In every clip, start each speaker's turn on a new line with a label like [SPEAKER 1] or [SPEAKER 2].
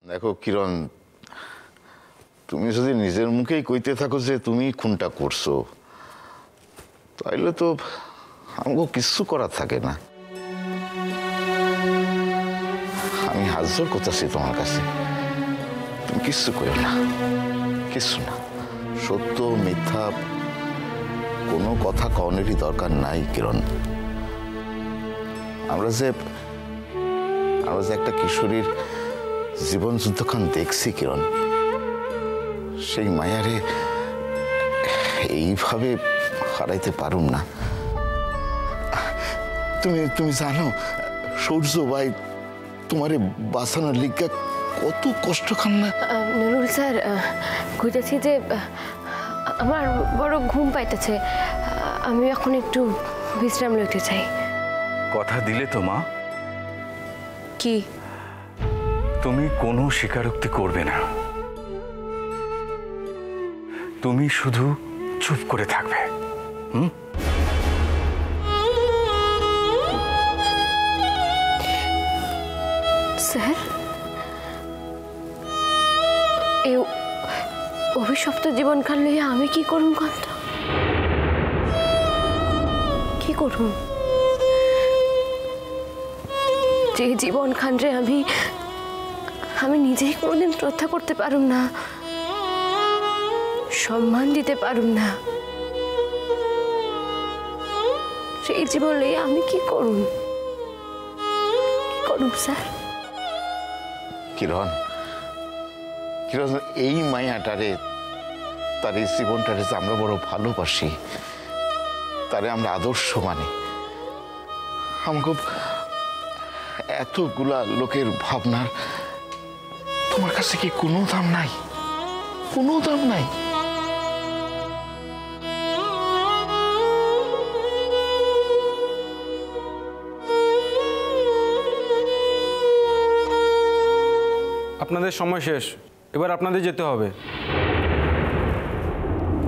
[SPEAKER 1] দেখো কিরণ, তুমি যদি নিজের মুখেই কইতে থাকো যে তুমি খুনটা করছো, তাইলে তো আমাকে কিচ্ছু করার থাকে না। আমি হাত জোর করতেছি তোমার কাছে, তুমি কিচ্ছু করো না, কিচ্ছু না। সত্য মিথ্যা কোনো কথা কওনেরই দরকার নাই কিরণ। আমরা যে একটা কিশোরীর জীবন যুদ্ধখান দেখছি কিরণ, সেই মায়ারে এইভাবে হারাইতে পারুম না। তুমি জানো সূর্য ভাই তোমারে বাঁচানোর লিগা কত কষ্ট খান না।
[SPEAKER 2] নুরুল স্যার, কইতেছি যে আমার বড় ঘুম পাইতেছে, আমি এখন একটু বিশ্রাম লইতে চাই।
[SPEAKER 3] কথা দিলে তো মা?
[SPEAKER 2] কি?
[SPEAKER 3] তুমি কোনো স্বীকারোক্তি করবে না, তুমি শুধু চুপ করে থাকবে।
[SPEAKER 2] স্যার, এই অভিশপ্ত জীবনকাল লইয়া আমি কি করুম কত? কি করুম? যে জীবন খানরে আমি নিজেই কোনোদিন শ্রদ্ধা করতে পারুম না, সম্মান দিতে পারুম না, সেই জীবন লইয়া আমি কি করুম? কি করুম স্যার?
[SPEAKER 1] কিরণ, এই মায়াটারে, তার এই জীবনটারে যে আমরা বড় ভালোবাসি, তারে আমরা আদর্শ মানি, আমাকে এতগুলা লোকের ভাবনার তোমার কাছে কি কোনো দাম নাই? কোনো দাম নাই?
[SPEAKER 4] আপনাদের সময় শেষ, এবার আপনাদের যেতে হবে।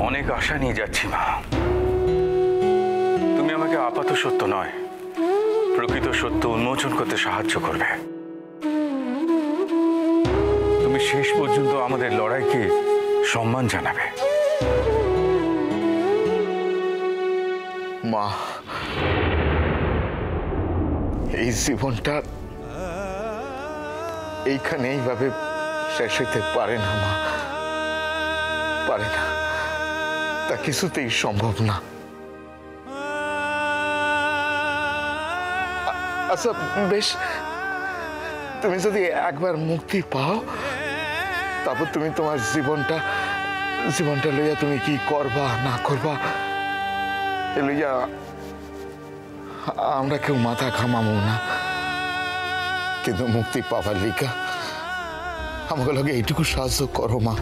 [SPEAKER 3] অনেক আশা নিয়ে যাচ্ছি মা। তুমি আমাকে আপাত সত্য নয়, প্রকৃত সত্য উন্মোচন করতে সাহায্য করবে। তুমি শেষ পর্যন্ত আমাদের লড়াইকে সম্মান জানাবে।
[SPEAKER 1] মা, এই জীবনটা এইখানে এইভাবে শেষ হইতে পারে না মা, পারে না, তা কিছুতেই সম্ভব না। আচ্ছা বেশ, তুমি যদি একবার মুক্তি পাও, তারপর তুমি তোমার জীবনটা লইয়া তুমি কি করবা না করবা এ লইয়া আমরা কেউ মাথা ঘামাবো না। কিন্তু মুক্তি পাবার লিগা আমাকে লগে এইটুকু সাহায্য করো মা।